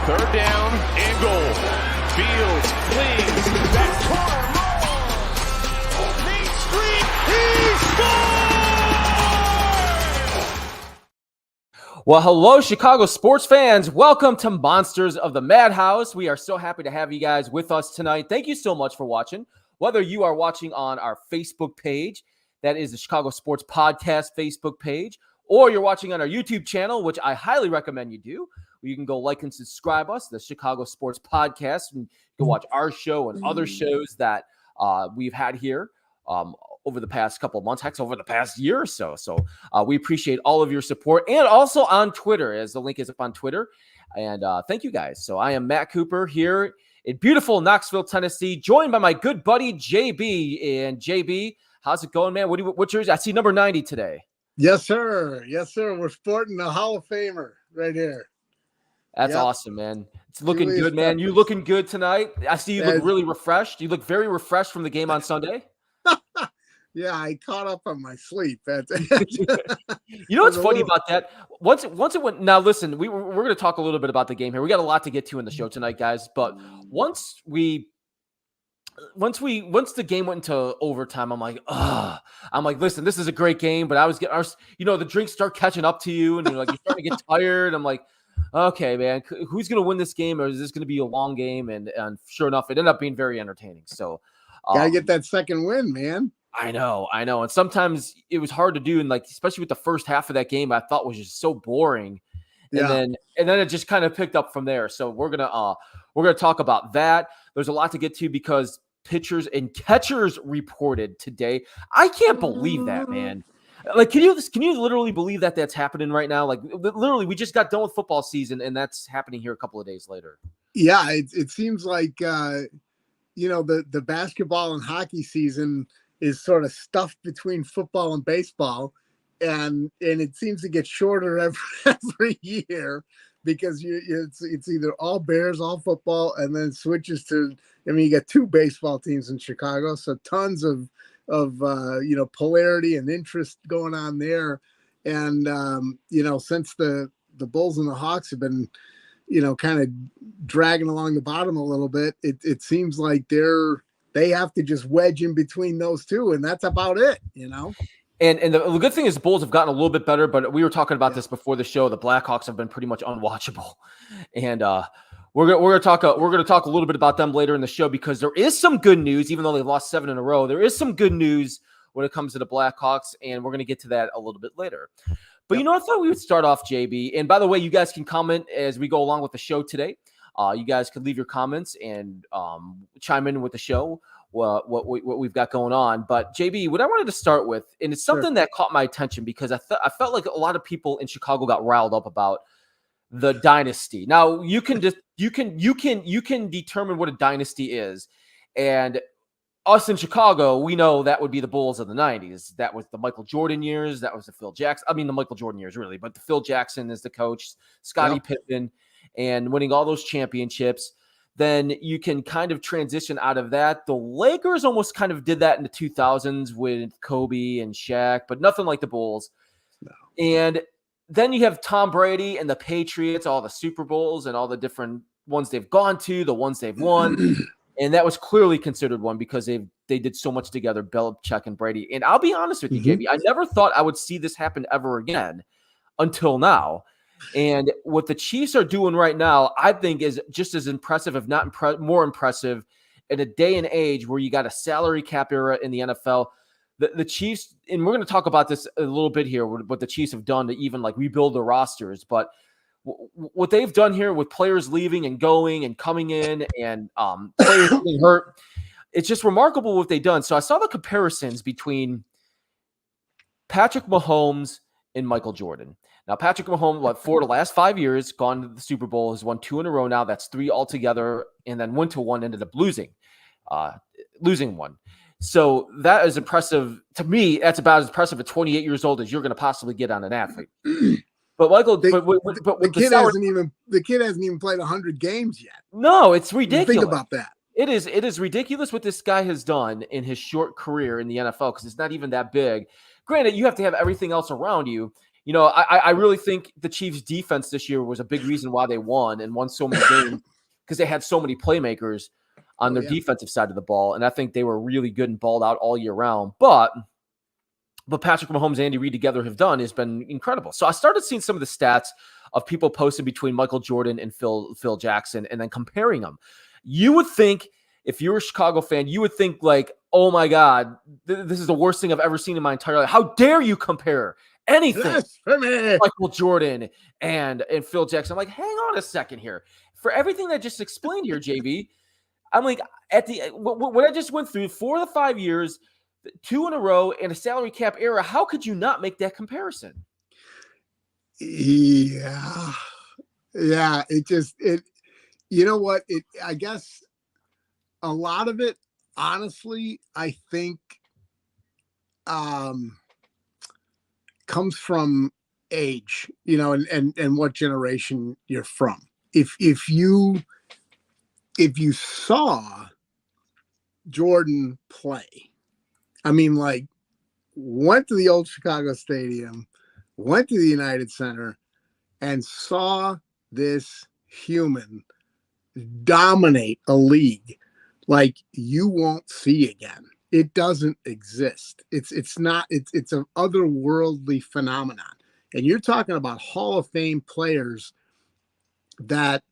Third down and goal. Fields flings. That's Carr. Main Street. He scores! Well, hello, Chicago sports fans. Welcome to Monsters of the Madhouse. We are so happy to have you guys with us tonight. Thank you so much for watching. Whether you are watching on our Facebook page, that is the Chicago Sports Podcast Facebook page, or you're watching on our YouTube channel, which I highly recommend you do. You can go like and subscribe us, the Chicago Sports Podcast, and you can watch our show and other shows that we've had here over the past couple of months, heck, over the past year or so. So we appreciate all of your support, and also on Twitter, as the link is up on Twitter. And thank you guys. So I am Matt Cooper here in beautiful Knoxville, Tennessee, joined by my good buddy JB. And JB, how's it going, man? What's yours? I see number 90 today. Yes, sir. Yes, sir. We're sporting a Hall of Famer right here. That's awesome, man. It's looking good, man. You looking good tonight. I see you look really refreshed. You look very refreshed from the game on Sunday. Yeah, I caught up on my sleep. You know what's funny about that? Once it went. Now, listen, we're going to talk a little bit about the game here. We got a lot to get to in the show tonight, guys. But once the game went into overtime, I'm like, listen, this is a great game, but the drinks start catching up to you, and you're starting to get tired. I'm like, okay, man, who's going to win this game, or is this going to be a long game? And sure enough, it ended up being very entertaining. So, gotta get that second win, man. I know. And sometimes it was hard to do. And especially with the first half of that game, I thought was just so boring. Yeah. And then it just kind of picked up from there. So we're going to talk about that. There's a lot to get to because pitchers and catchers reported today. I can't believe that, man. Can you literally believe that that's happening right now? Literally, we just got done with football season, and that's happening here a couple of days later. Yeah, it seems like the basketball and hockey season is sort of stuffed between football and baseball, and it seems to get shorter every year because it's either all Bears, all football, and then switches to. I mean, you got two baseball teams in Chicago, so tons of polarity and interest going on there. And since the Bulls and the Hawks have been kind of dragging along the bottom a little bit, it seems like they have to just wedge in between those two, and that's about it. And the good thing is the Bulls have gotten a little bit better, but we were talking about this before the show. The Blackhawks have been pretty much unwatchable, and we're gonna talk a little bit about them later in the show because there is some good news. Even though they've lost 7 in a row, there is some good news when it comes to the Blackhawks, and we're gonna get to that a little bit later. But I thought we would start off, JB. And by the way, you guys can comment as we go along with the show today. You guys could leave your comments and chime in with the show, what we've got going on. But JB, what I wanted to start with, and it's something that caught my attention because I felt like a lot of people in Chicago got riled up about the dynasty. Now you can determine what a dynasty is, and us in Chicago, we know that would be the Bulls of the 90s. That was the Michael Jordan years. That was the Phil Jackson. I mean, the Michael Jordan years, really, but the Phil Jackson is the coach, Scottie Pippen, and winning all those championships. Then you can kind of transition out of that. The Lakers almost kind of did that in the 2000s with Kobe and Shaq, but nothing like the Bulls. No. And then you have Tom Brady and the Patriots, all the Super Bowls and all the different ones they've gone to, the ones they've won. And that was clearly considered one because they did so much together, Belichick and Brady. And I'll be honest with you, JB, I never thought I would see this happen ever again until now. And what the Chiefs are doing right now, I think, is just as impressive, if not more impressive, in a day and age where you got a salary cap era in the NFL. The Chiefs, and we're going to talk about this a little bit here, what the Chiefs have done to even rebuild their rosters. But what they've done here with players leaving and going and coming in and players getting hurt, it's just remarkable what they've done. So I saw the comparisons between Patrick Mahomes and Michael Jordan. Now, Patrick Mahomes, for the last 5 years, gone to the Super Bowl, has won 2 in a row now. That's 3 altogether, and then went to one, ended up losing one. So that is impressive. To me, that's about as impressive at 28 years old as you're going to possibly get on an athlete. But Michael, the kid hasn't even played 100 games yet. No, it's ridiculous. Think about that. It is ridiculous what this guy has done in his short career in the NFL because it's not even that big. Granted, you have to have everything else around you. I really think the Chiefs' defense this year was a big reason why they won so many games because they had so many playmakers on their defensive side of the ball, and I think they were really good and balled out all year round. But Patrick Mahomes and Andy Reid together have done has been incredible. So I started seeing some of the stats of people posted between Michael Jordan and Phil Jackson and then comparing them. You would think, if you're a Chicago fan, you would think like, oh my God, this is the worst thing I've ever seen in my entire life. How dare you compare anything Michael Jordan and Phil Jackson? I'm like, hang on a second here. For everything I just explained here, JV, I'm like, what I just went through, 4 of the 5 years, 2 in a row in a salary cap era, how could you not make that comparison? Yeah. You know what? I guess a lot of it, honestly, I think comes from age, and what generation you're from. If you saw Jordan play, I mean, like, went to the old Chicago Stadium, went to the United Center, and saw this human dominate a league like you won't see again. It doesn't exist. It's an otherworldly phenomenon. And you're talking about Hall of Fame players that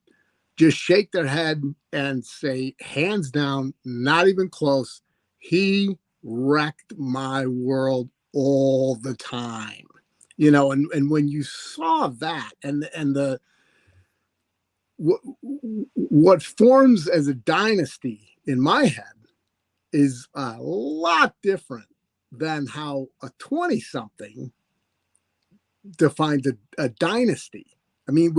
just shake their head and say, hands down, not even close, he wrecked my world all the time. And when you saw that and the what forms as a dynasty in my head is a lot different than how a 20-something defines a dynasty. I mean,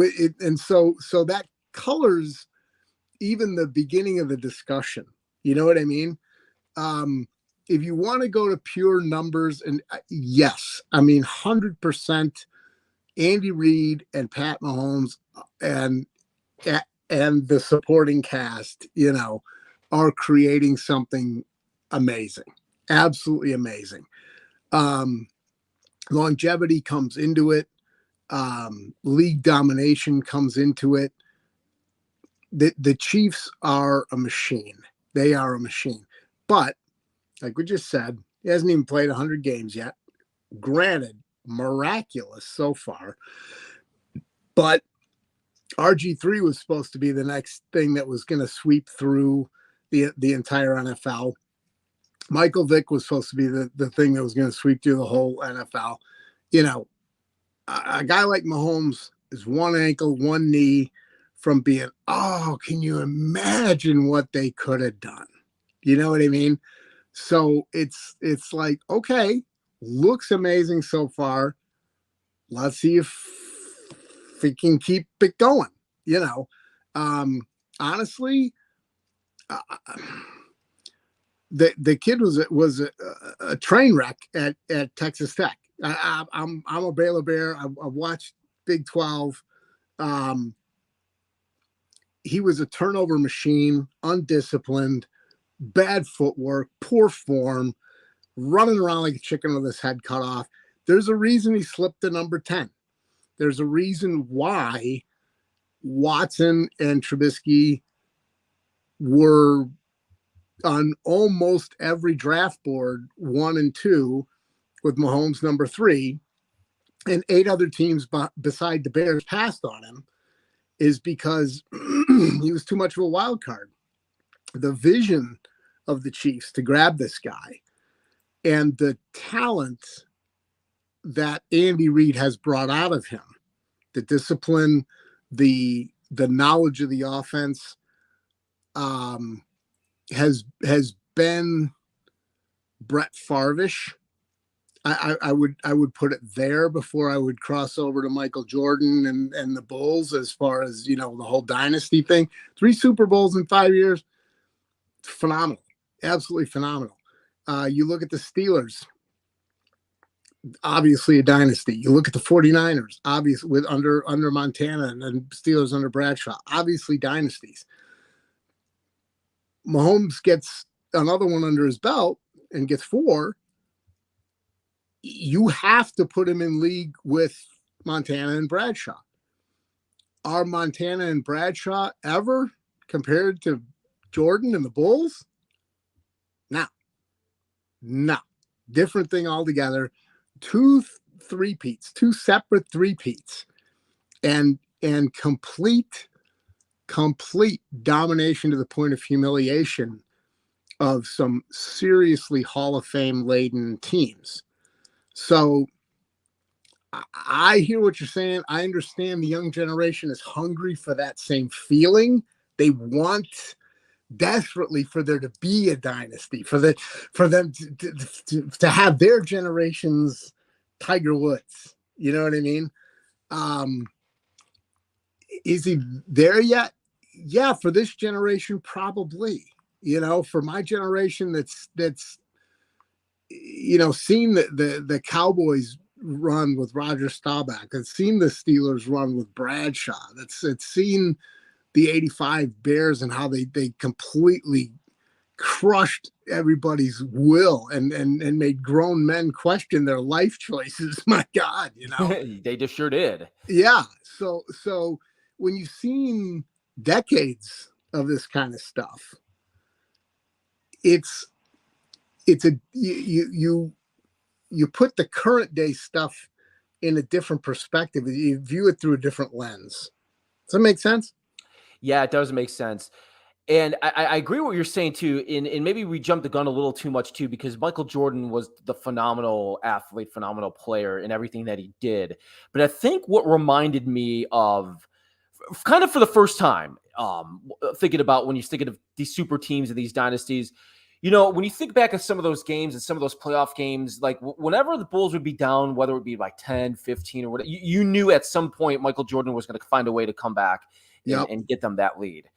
so that colors even the beginning of the discussion. You know what I mean? If you want to go to pure numbers, and yes, I mean, 100% Andy Reid and Pat Mahomes and the supporting cast, are creating something amazing, absolutely amazing. Longevity comes into it. League domination comes into it. The Chiefs are a machine. They are a machine. But like we just said, he hasn't even played 100 games yet. Granted, miraculous so far. But RG3 was supposed to be the next thing that was going to sweep through the entire NFL. Michael Vick was supposed to be the thing that was going to sweep through the whole NFL. A guy like Mahomes is one ankle, one knee from being, can you imagine what they could have done? You know what I mean? So it's like, okay, looks amazing so far. Let's see if we can keep it going. Honestly, the kid was a train wreck at Texas Tech. I'm a Baylor Bear. I've watched Big 12. He was a turnover machine, undisciplined, bad footwork, poor form, running around like a chicken with his head cut off. There's a reason he slipped to number 10. There's a reason why Watson and Trubisky were on almost every draft board 1 and 2, with Mahomes number 3, and 8 other teams beside the Bears passed on him, is because he was too much of a wild card. The vision of the Chiefs to grab this guy and the talent that Andy Reid has brought out of him, the discipline, the knowledge of the offense, has been Brett Favre-ish. I would put it there before I would cross over to Michael Jordan and the Bulls, as far as, the whole dynasty thing. 3 Super Bowls in 5 years. Phenomenal. Absolutely phenomenal. You look at the Steelers, obviously a dynasty. You look at the 49ers, obviously with under Montana, and then Steelers under Bradshaw, obviously dynasties. Mahomes gets another one under his belt and gets 4. you have to put him in league with Montana and Bradshaw. Are Montana and Bradshaw ever compared to Jordan and the Bulls? No. Different thing altogether. Two separate three-peats, and complete domination to the point of humiliation of some seriously Hall of Fame laden teams. So I hear what you're saying. I understand the young generation is hungry for that same feeling. They want desperately for there to be a dynasty, for them to have their generation's Tiger Woods. You know what I mean? Is he there yet? Yeah, for this generation, probably. For my generation, that's seen the Cowboys run with Roger Staubach, that's seen the Steelers run with Bradshaw, that's seen the '85 Bears and how they completely crushed everybody's will and made grown men question their life choices. My God, They just sure did. Yeah. So when you've seen decades of this kind of stuff, it's you put the current day stuff in a different perspective. You view it through a different lens. Does that make sense? Yeah, it does make sense. And I agree with what you're saying too. And maybe we jumped the gun a little too much too, because Michael Jordan was the phenomenal athlete, phenomenal player in everything that he did. But I think what reminded me of, kind of for the first time, thinking about when you're thinking of these super teams and these dynasties, when you think back at some of those games and some of those playoff games, like whenever the Bulls would be down, whether it be like 10, 15 or whatever, you knew at some point Michael Jordan was going to find a way to come back and get them that lead.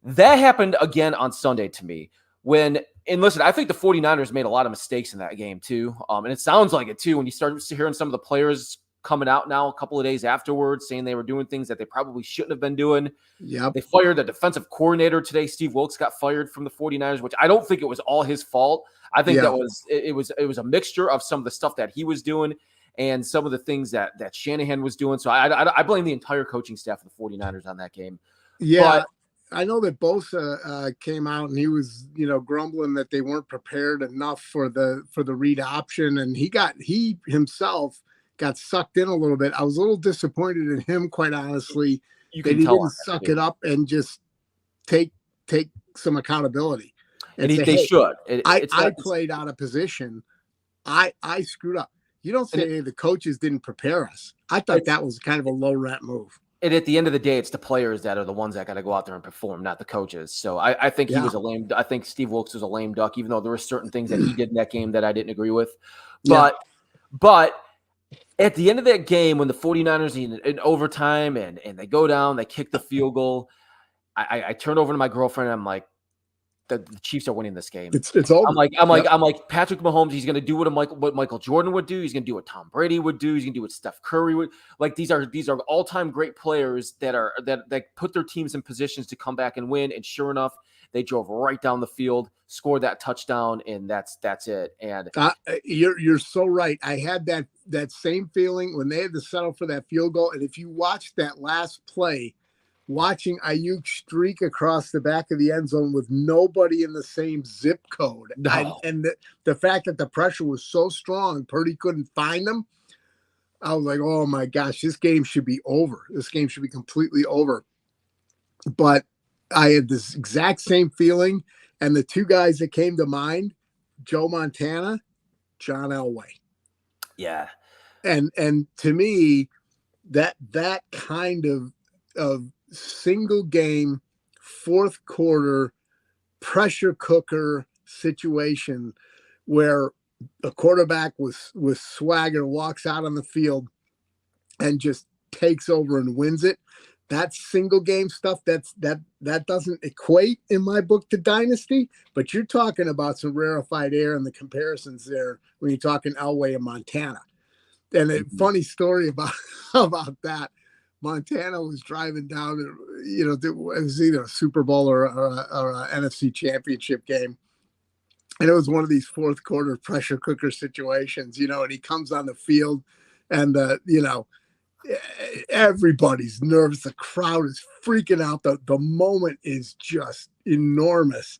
That happened again on Sunday to me and listen, I think the 49ers made a lot of mistakes in that game too. And it sounds like it too, when you start hearing some of the players coming out now a couple of days afterwards saying they were doing things that they probably shouldn't have been doing. Yep. They fired the defensive coordinator today. Steve Wilkes got fired from the 49ers, which I don't think it was all his fault. I think that it was a mixture of some of the stuff that he was doing and some of the things that Shanahan was doing. So I blame the entire coaching staff of the 49ers on that game. Yeah. But I know that Bosa came out and he was, grumbling that they weren't prepared enough for the read option. And he himself got sucked in a little bit. I was a little disappointed in him, quite honestly. You that can he tell didn't suck it up and just take some accountability. And they should. I played out of position. I screwed up. You don't say the coaches didn't prepare us. I thought that was kind of a low rent move. And at the end of the day, it's the players that are the ones that got to go out there and perform, not the coaches. So I think he was I think Steve Wilkes was a lame duck, even though there were certain things that he did in that game that I didn't agree with. But at the end of that game, when the 49ers in overtime and they go down, they kick the field goal, I turned over to my girlfriend and I'm like, the Chiefs are winning this game. It's over. I'm like Patrick Mahomes. He's going to do what Michael Jordan would do. He's going to do what Tom Brady would do. He's going to do what Steph Curry would. Like these are all-time great players that put their teams in positions to come back and win. And sure enough, they drove right down the field, scored that touchdown, and that's it. And you're so right. I had that same feeling when they had to settle for that field goal. And if you watch that last play, watching Ayuk streak across the back of the end zone with nobody in the same zip code. No. And the fact that the pressure was so strong, Purdy couldn't find them. I was like, oh my gosh, this game should be over. This game should be completely over. But I had this exact same feeling. And the two guys that came to mind, Joe Montana, John Elway. Yeah. And to me, that kind of single game, fourth quarter pressure cooker situation where a quarterback with swagger walks out on the field and just takes over and wins it. That single game stuff, that doesn't equate in my book to dynasty, but you're talking about some rarefied air in the comparisons there when you're talking Elway and Montana. And a funny story about that. Montana was driving down, it was either a Super Bowl or a NFC championship game. And it was one of these fourth quarter pressure cooker situations, and he comes on the field and, everybody's nervous. The crowd is freaking out. The moment is just enormous.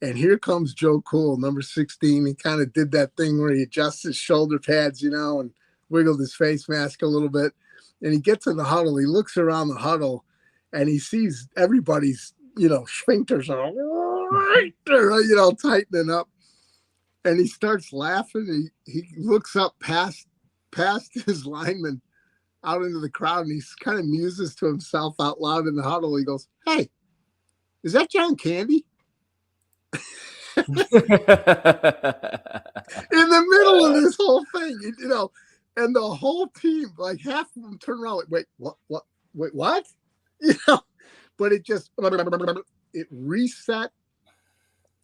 And here comes Joe Cool, number 16. He kind of did that thing where he adjusts his shoulder pads, and wiggled his face mask a little bit. And he gets in the huddle. He looks around the huddle and he sees everybody's, sphincters are, tightening up. And he starts laughing. He looks up past his lineman out into the crowd, and he kind of muses to himself out loud in the huddle. He goes, "Hey, is that John Candy?" In the middle of this whole thing, and the whole team, like half of them turn around like, wait, what? But it reset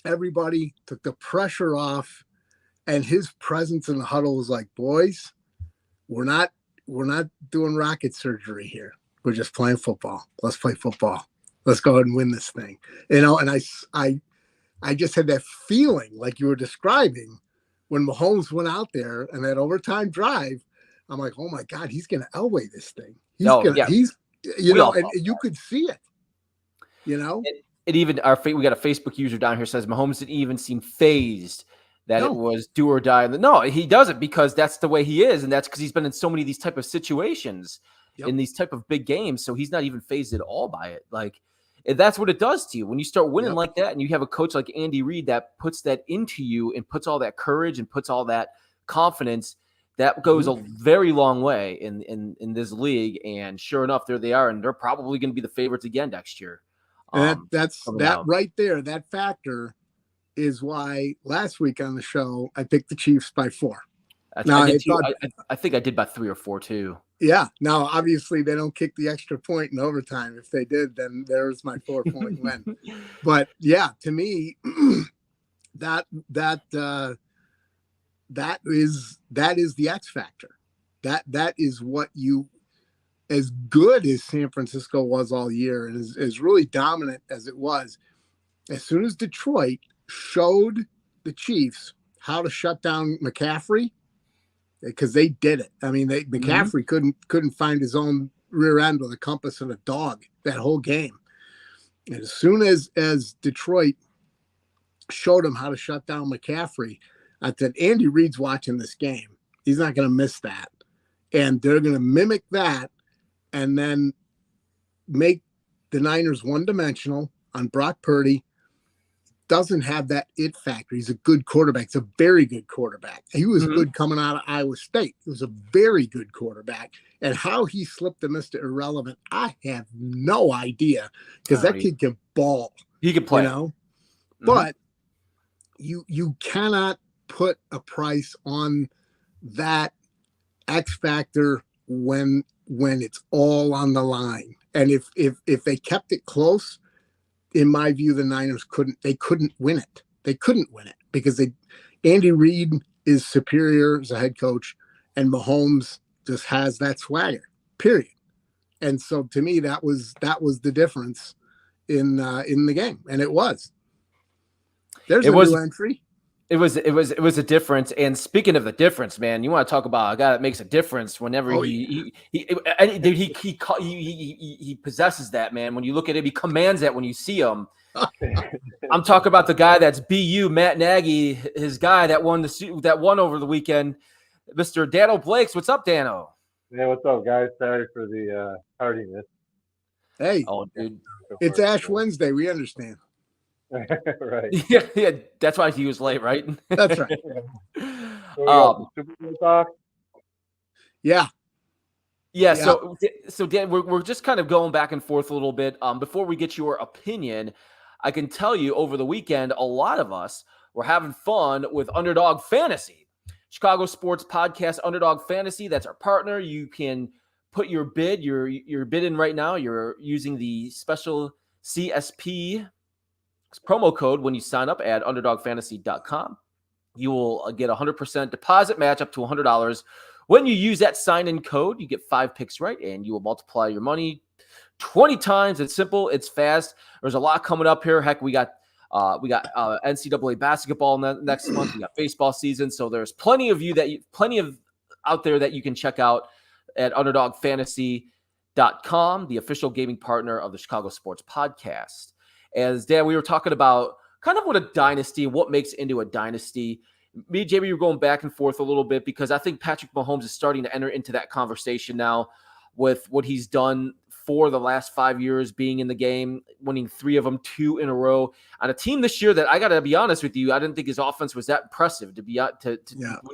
everybody, took the pressure off, and his presence in the huddle was like, boys, we're not doing rocket surgery here. We're just playing football. Let's play football. Let's go ahead and win this thing. And I just had that feeling like you were describing when Mahomes went out there and that overtime drive. I'm like, oh my God, he's going to Elway this thing. And you could see it, It even we got a Facebook user down here says Mahomes didn't even seem phased that it was do or die. No, he doesn't, because that's the way he is, and that's because he's been in so many of these type of situations in these type of big games, so he's not even phased at all by it. Like, that's what it does to you when you start winning like that, and you have a coach like Andy Reid that puts that into you and puts all that courage and puts all that confidence. That goes a very long way in this league, and sure enough, there they are, and they're probably going to be the favorites again next year. That's right there. That factor is why last week on the show I picked the Chiefs by 4. I think I did by 3 or 4 too. Yeah. Now, obviously, they don't kick the extra point in overtime. If they did, then there's my 4-point win. But yeah, to me, that is the X factor. That is what you. As good as San Francisco was all year, and as really dominant as it was, as soon as Detroit showed the Chiefs how to shut down McCaffrey, because they did it. I mean, McCaffrey couldn't find his own rear end with a compass and a dog that whole game. And as soon as Detroit showed him how to shut down McCaffrey, I said, Andy Reid's watching this game. He's not going to miss that. And they're going to mimic that and then make the Niners one-dimensional on Brock Purdy. Doesn't have that it factor. He's a good quarterback. He's a very good quarterback. He was good coming out of Iowa State. He was a very good quarterback. And how he slipped to Mr. Irrelevant, I have no idea, because that kid can ball. He can play. But you cannot put a price on that X factor when it's all on the line. And if they kept it close, in my view, the Niners couldn't win it. They couldn't win it because Andy Reid is superior as a head coach, and Mahomes just has that swagger, period. And so to me, that was the difference in the game. And it was. There's a new entry. It was a difference. And speaking of the difference, man, you want to talk about a guy that makes a difference whenever he possesses that, man. When you look at him, he commands that when you see him. I'm talking about the guy that's BU, Matt Nagy, his guy that won over the weekend, Mr. Dano Blakes. What's up, Dano? Hey, what's up, guys? Sorry for the tardiness. Hey, dude, it's Ash Wednesday. We understand. Right. Yeah, that's why he was late, right? That's right. Super Bowl talk? Yeah. So Dan, we're just kind of going back and forth a little bit. Before we get your opinion, I can tell you over the weekend, a lot of us were having fun with Underdog Fantasy, Chicago sports podcast, Underdog Fantasy. That's our partner. You can put your bid, your bid in right now. You're using the special CSP promo code when you sign up at underdogfantasy.com. You will get 100% deposit match up to $100. When you use that sign-in code, you get 5 picks right, and you will multiply your money 20 times. It's simple. It's fast. There's a lot coming up here. Heck, we got We got NCAA basketball next month. We got baseball season. So there's plenty of out there that you can check out at UnderdogFantasy.com, the official gaming partner of the Chicago Sports Podcast. As Dan, we were talking about kind of what a dynasty, what makes it into a dynasty. Me and Jamie were going back and forth a little bit because I think Patrick Mahomes is starting to enter into that conversation now with what he's done for the last 5 years being in the game, winning 3 of them, 2 in a row on a team this year that I got to be honest with you, I didn't think his offense was that impressive to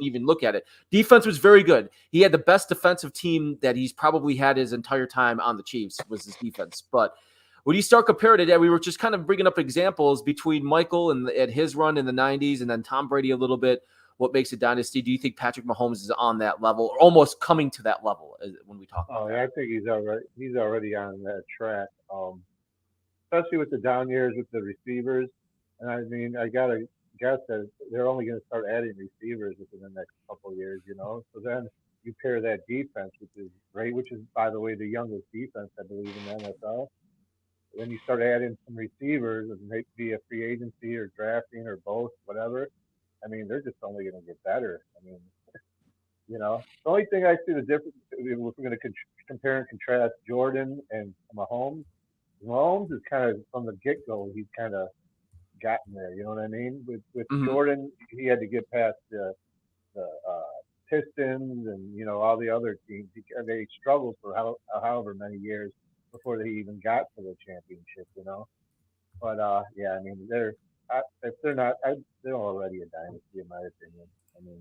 even look at it. Defense was very good. He had the best defensive team that he's probably had his entire time on the Chiefs was his defense. But when you start comparing it, we were just kind of bringing up examples between Michael and his run in the 90s and then Tom Brady a little bit. What makes a dynasty? Do you think Patrick Mahomes is on that level or almost coming to that level when we talk about yeah, I think he's already on that track. Especially with the down years with the receivers. And I mean, I gotta guess that they're only going to start adding receivers within the next couple of years, So then you pair that defense, which is great, which is, by the way, the youngest defense, I believe, in the NFL. Then you start adding some receivers, be a free agency or drafting or both, whatever. I mean, they're just only going to get better. I mean, the only thing I see the difference if we're going to compare and contrast Jordan and Mahomes is kind of from the get-go, he's kind of gotten there. You know what I mean? With Jordan, he had to get past the Pistons and all the other teams. They struggled for however many years before they even got to the championship. But yeah, I mean, they're already a dynasty in my opinion. I mean,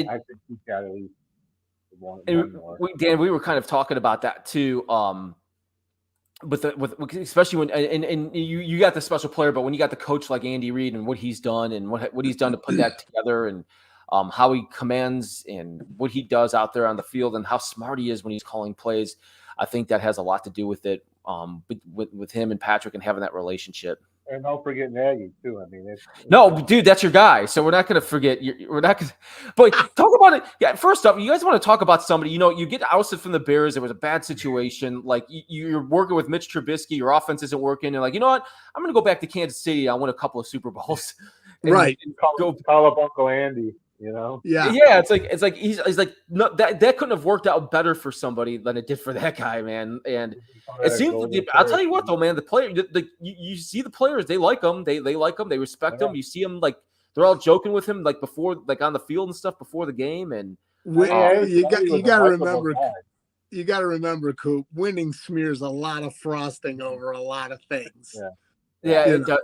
I think he's got at least one more. Dan, we were kind of talking about that too. With especially when and you got the special player, but when you got the coach like Andy Reid and what he's done and what he's done to put that together and how he commands and what he does out there on the field and how smart he is when he's calling plays, I think that has a lot to do with it. With him and Patrick and having that relationship. And don't forget Nagy too. I mean, dude, that's your guy. So we're not going to forget. We're not going to. But talk about it. Yeah. First up, you guys want to talk about somebody. You get ousted from the Bears. It was a bad situation. Like you're working with Mitch Trubisky. Your offense isn't working. And like, you know what? I'm going to go back to Kansas City. I win a couple of Super Bowls. Right. And call up Uncle Andy. Yeah. It's like he's like no, that couldn't have worked out better for somebody than it did for that guy, man. And it seems I'll tell you what though, man. The player, you see the players, they like him. They like him. They respect him. You see them like they're all joking with him like before, like on the field and stuff before the game. And you got to remember, Coop. Winning smears a lot of frosting over a lot of things. It does.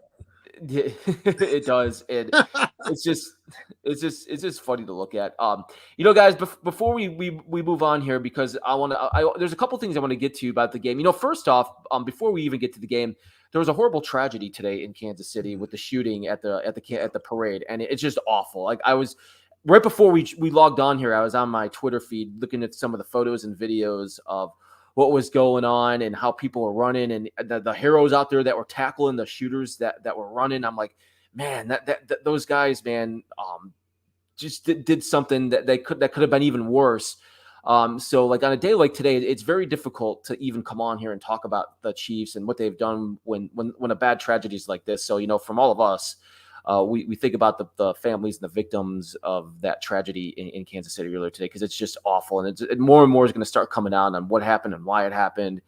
Yeah, it does, and it's just funny to look at. Guys, before we move on here, because there's a couple things I want to get to about the game. First off, before we even get to the game, there was a horrible tragedy today in Kansas City with the shooting at the parade, and it's just awful. Like I was right before we logged on here, I was on my Twitter feed looking at some of the photos and videos of what was going on and how people were running and the heroes out there that were tackling the shooters that were running. I'm like, man, that those guys, man, just did something that could have been even worse. So like on a day like today, it's very difficult to even come on here and talk about the Chiefs and what they've done when a bad tragedy is like this. So, from all of us, we think about the families and the victims of that tragedy in Kansas City earlier today, because it's just awful. And more and more is going to start coming out on what happened and why it happened.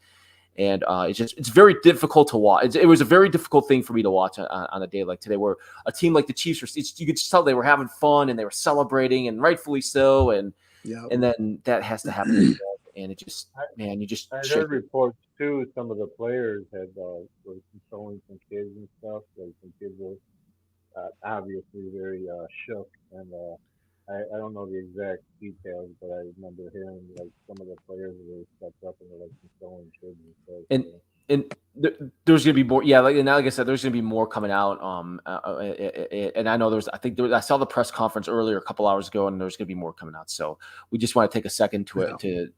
And it's very difficult to watch. It was a very difficult thing for me to watch on a day like today, where a team like the Chiefs, you could just tell they were having fun and they were celebrating, and rightfully so. And then that has to happen. And it just, man, I heard reports too. Some of the players were consoling some kids and stuff. Like some kids were obviously very shook, and I don't know the exact details, but I remember hearing like some of the players really stepped up and were like consoling kids and stuff. And there's gonna be more, like I said, there's gonna be more coming out. And I know I saw the press conference earlier a couple hours ago, and there's gonna be more coming out. So we just want to take a second to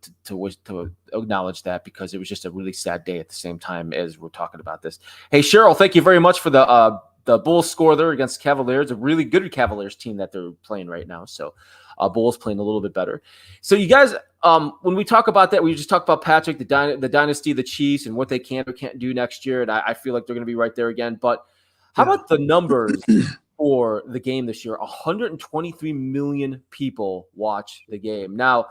acknowledge that, because it was just a really sad day at the same time as we're talking about this. Hey, Cheryl, thank you very much for the Bulls score there against Cavaliers, a really good Cavaliers team that they're playing right now. So Bulls playing a little bit better. So you guys, when we talk about that, we just talked about Patrick, the dynasty, the Chiefs, and what they can or can't do next year. And I feel like they're going to be right there again. But How Yeah. about the numbers for the game this year? 123 million people watch the game. Now,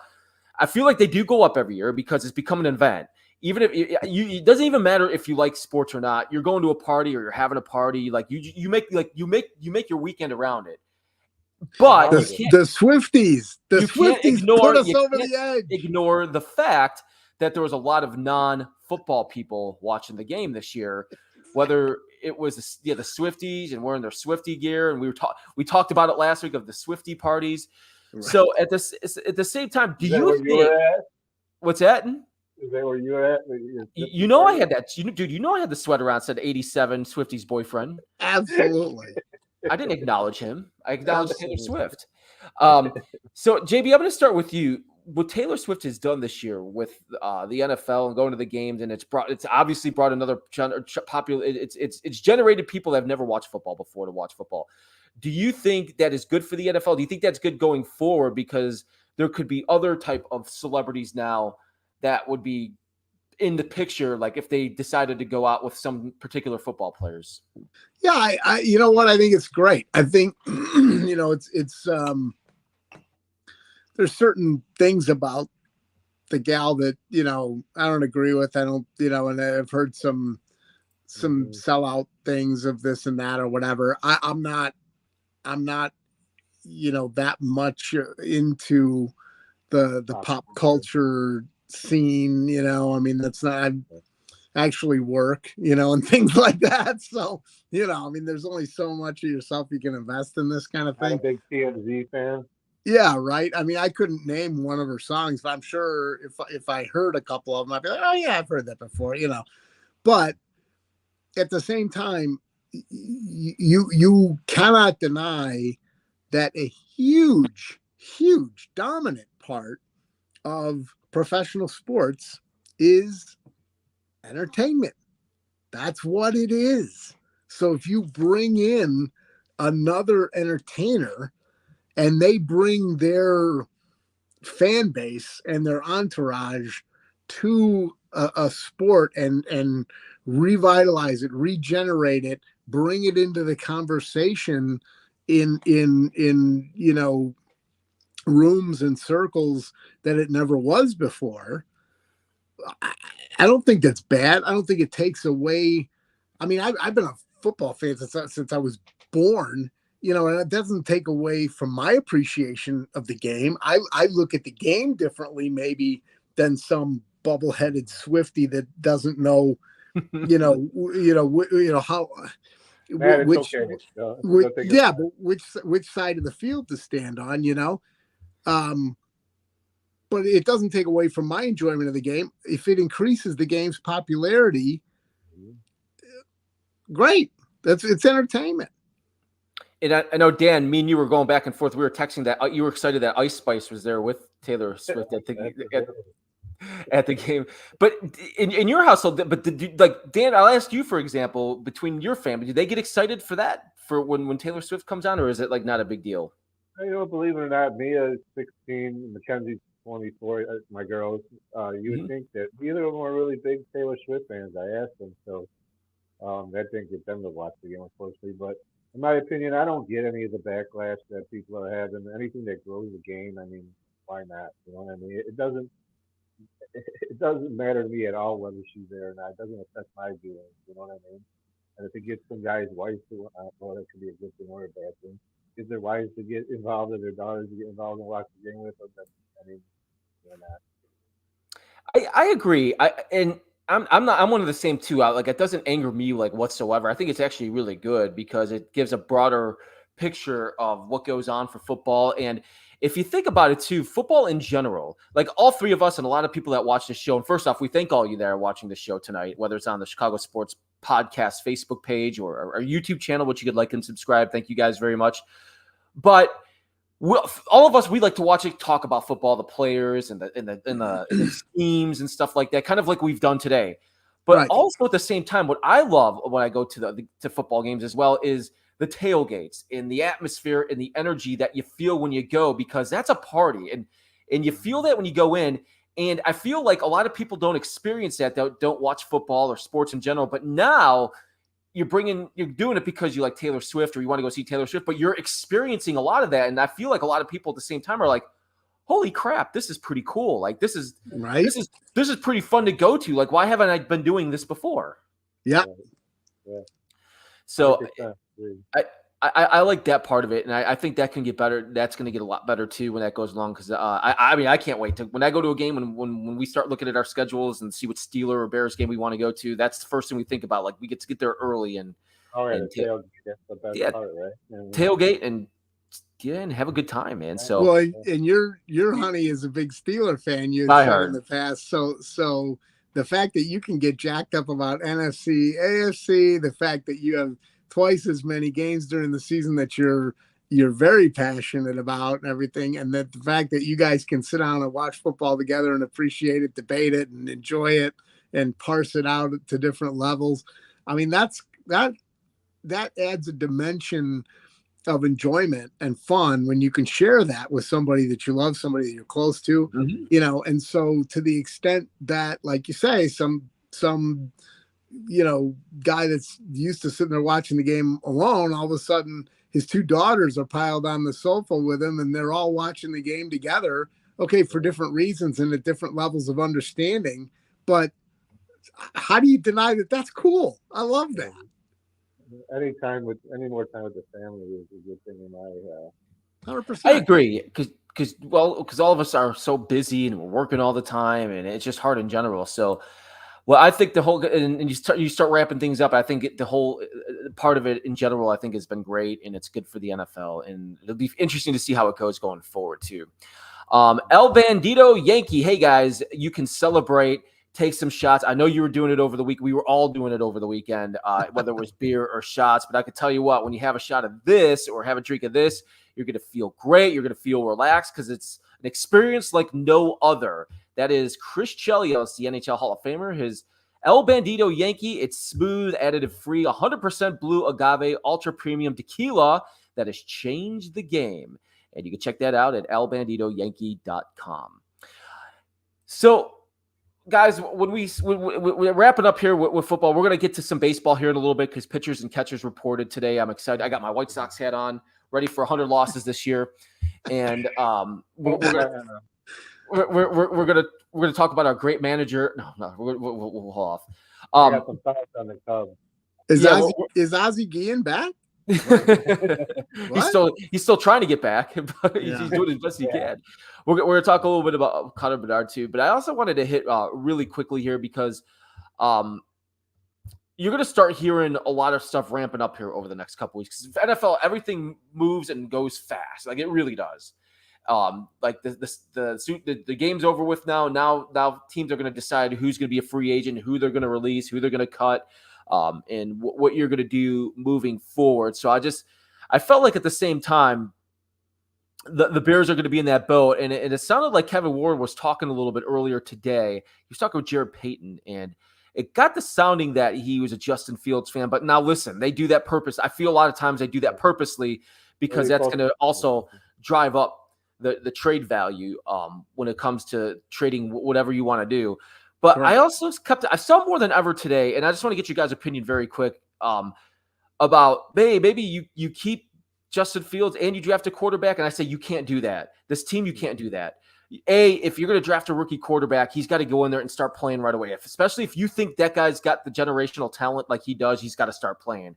I feel like they do go up every year because it's become an event. Even if it doesn't even matter if you like sports or not, you're going to a party or you're having a party, like you make your weekend around it. But The Swifties, you can't put us over the edge. ignore the fact that there was a lot of non-football people watching the game this year, whether it was the Swifties and wearing their Swiftie gear, and we talked about it last week of the Swiftie parties. Right. So at the same time, do you think were at? what's that? Is that where you were at? You know, I had that. Dude, you know, I had the sweater on, said 87 Swifties boyfriend. Absolutely. I didn't acknowledge him. I acknowledged Taylor Swift. So, JB, I'm going to start with you. What Taylor Swift has done this year with the NFL and going to the games, and it's obviously brought another popular. It's generated people that have never watched football before to watch football. Do you think that is good for the NFL? Do you think that's good going forward, because there could be other type of celebrities now that would be in the picture, like if they decided to go out with some particular football players? Yeah, I you know what? I think it's great. I think it's there's certain things about the gal that I don't agree with. I don't and I've heard some sellout things of this and that or whatever. I'm not that much into the pop culture scene. I mean, that's not. I actually work, and things like that. So, I mean, there's only so much of yourself you can invest in this kind of thing. I'm a big TMZ fan. Yeah, right. I mean, I couldn't name one of her songs, but I'm sure if I heard a couple of them, I'd be like, oh yeah, I've heard that before, But at the same time, you cannot deny that a huge dominant part of professional sports is entertainment. That's what it is. So if you bring in another entertainer and they bring their fan base and their entourage to a sport and revitalize it, regenerate it, bring it into the conversation in rooms and circles that it never was before, I don't think that's bad. I don't think it takes away. I mean, I've been a football fan since I was born, and it doesn't take away from my appreciation of the game. I look at the game differently maybe than some bubble-headed Swiftie that doesn't know, how. Man, which, okay. but which side of the field to stand on, but it doesn't take away from my enjoyment of the game. If it increases the game's popularity, great. It's entertainment. And I know, Dan, me and you were going back and forth. We were texting that you were excited that Ice Spice was there with Taylor Swift at the game. But in your household, like Dan, I'll ask you, for example, between your family, do they get excited for that, for when Taylor Swift comes on, or is it like not a big deal? Believe it or not, Mia is 16, Mackenzie's 24, my girls. You would think that neither of them are really big Taylor Swift fans. I asked them, so that didn't get them to watch the game, unfortunately. But in my opinion, I don't get any of the backlash that people are having. Anything that grows the game, I mean, why not? You know what I mean? It doesn't matter to me at all whether she's there or not. It doesn't affect my viewing. You know what I mean? And if it gets some guys' wives to, well, that could be a good thing or a bad thing. Get their wives to get involved, or their daughters to get involved and watch the game with them. I mean, they're not. I agree. I'm one of the same too. Like, it doesn't anger me like whatsoever. I think it's actually really good because it gives a broader picture of what goes on for football. And if you think about it too, football in general, like all three of us and a lot of people that watch this show. And first off, we thank all you that are watching the show tonight, whether it's on the Chicago Sports Podcast Facebook page or our YouTube channel, which you could like and subscribe. Thank you guys very much. But all of us, we like to watch it, talk about football, the players and the schemes and stuff like that, kind of like we've done today. But Right. Also at the same time, what I love when I go to football games as well is the tailgates and the atmosphere and the energy that you feel when you go, because that's a party, and you feel that when you go in. And I feel like a lot of people don't experience that, don't watch football or sports in general. But now you're doing it because you like Taylor Swift or you want to go see Taylor Swift, but you're experiencing a lot of that. And I feel like a lot of people at the same time are like, holy crap, this is pretty cool. Like this is pretty fun to go to. Like, why haven't I been doing this before? Yeah. Yeah. So I like that part of it, and I think that can get better. That's going to get a lot better too when that goes along. Because I mean, I can't wait to when I go to a game when we start looking at our schedules and see what Steeler or Bears game we want to go to. That's the first thing we think about. Like we get to get there early and the tailgate, that's the best part, right? Tailgate and have a good time, man. So well, and your honey is a big Steeler fan. You had said in the past, so the fact that you can get jacked up about NFC, AFC, the fact that you have twice as many games during the season that you're very passionate about and everything, and that the fact that you guys can sit down and watch football together and appreciate it, debate it, and enjoy it, and parse it out to different levels. I mean, that adds a dimension of enjoyment and fun when you can share that with somebody that you love, somebody that you're close to, you know. And so to the extent that, like you say, some guy that's used to sitting there watching the game alone, all of a sudden his two daughters are piled on the sofa with him and they're all watching the game together. Okay, for different reasons and at different levels of understanding. But how do you deny that that's cool? I love that. Any more time with the family is a good thing in my 100%. I agree because all of us are so busy and we're working all the time and it's just hard in general. So, well, I think the whole and you start wrapping things up. I think the whole part of it in general, I think has been great and it's good for the NFL and it'll be interesting to see how it goes going forward too. El Bandito Yankee, hey guys, you can celebrate. Take some shots. I know you were doing it over the week. We were all doing it over the weekend, whether it was beer or shots. But I could tell you what, when you have a shot of this or have a drink of this, you're going to feel great. You're going to feel relaxed because it's an experience like no other. That is Chris Chelios, the NHL Hall of Famer. His El Bandito Yankee, it's smooth, additive-free, 100% blue agave, ultra-premium tequila that has changed the game. And you can check that out at elbanditoyankee.com. So, guys, when we're wrapping up here with football, we're going to get to some baseball here in a little bit because pitchers and catchers reported today. I'm excited. I got my White Sox hat on, ready for 100 losses this year, and we're gonna talk about our great manager. No, we'll hold off. I got some thoughts on the Cubs. Is Ozzie Guillen back? He's still trying to get back, but he's doing as best he can. We're going to talk a little bit about Connor Bedard too, but I also wanted to hit really quickly here because you're going to start hearing a lot of stuff ramping up here over the next couple weeks. Because NFL, everything moves and goes fast, like it really does. Like the game's over with now. Now teams are going to decide who's going to be a free agent, who they're going to release, who they're going to cut. And what you're going to do moving forward. So I felt like at the same time, the Bears are going to be in that boat. And it sounded like Kevin Ward was talking a little bit earlier today. He was talking with Jared Payton, and it got the sounding that he was a Justin Fields fan. But now listen, they do that purpose. I feel a lot of times they do that purposely because that's going to also drive up the trade value when it comes to trading whatever you want to do. But I also I saw more than ever today, and I just want to get you guys' opinion very quick about maybe you keep Justin Fields and you draft a quarterback, and I say you can't do that. This team, you can't do that. If you're going to draft a rookie quarterback, he's got to go in there and start playing right away. Especially if you think that guy's got the generational talent like he does, he's got to start playing.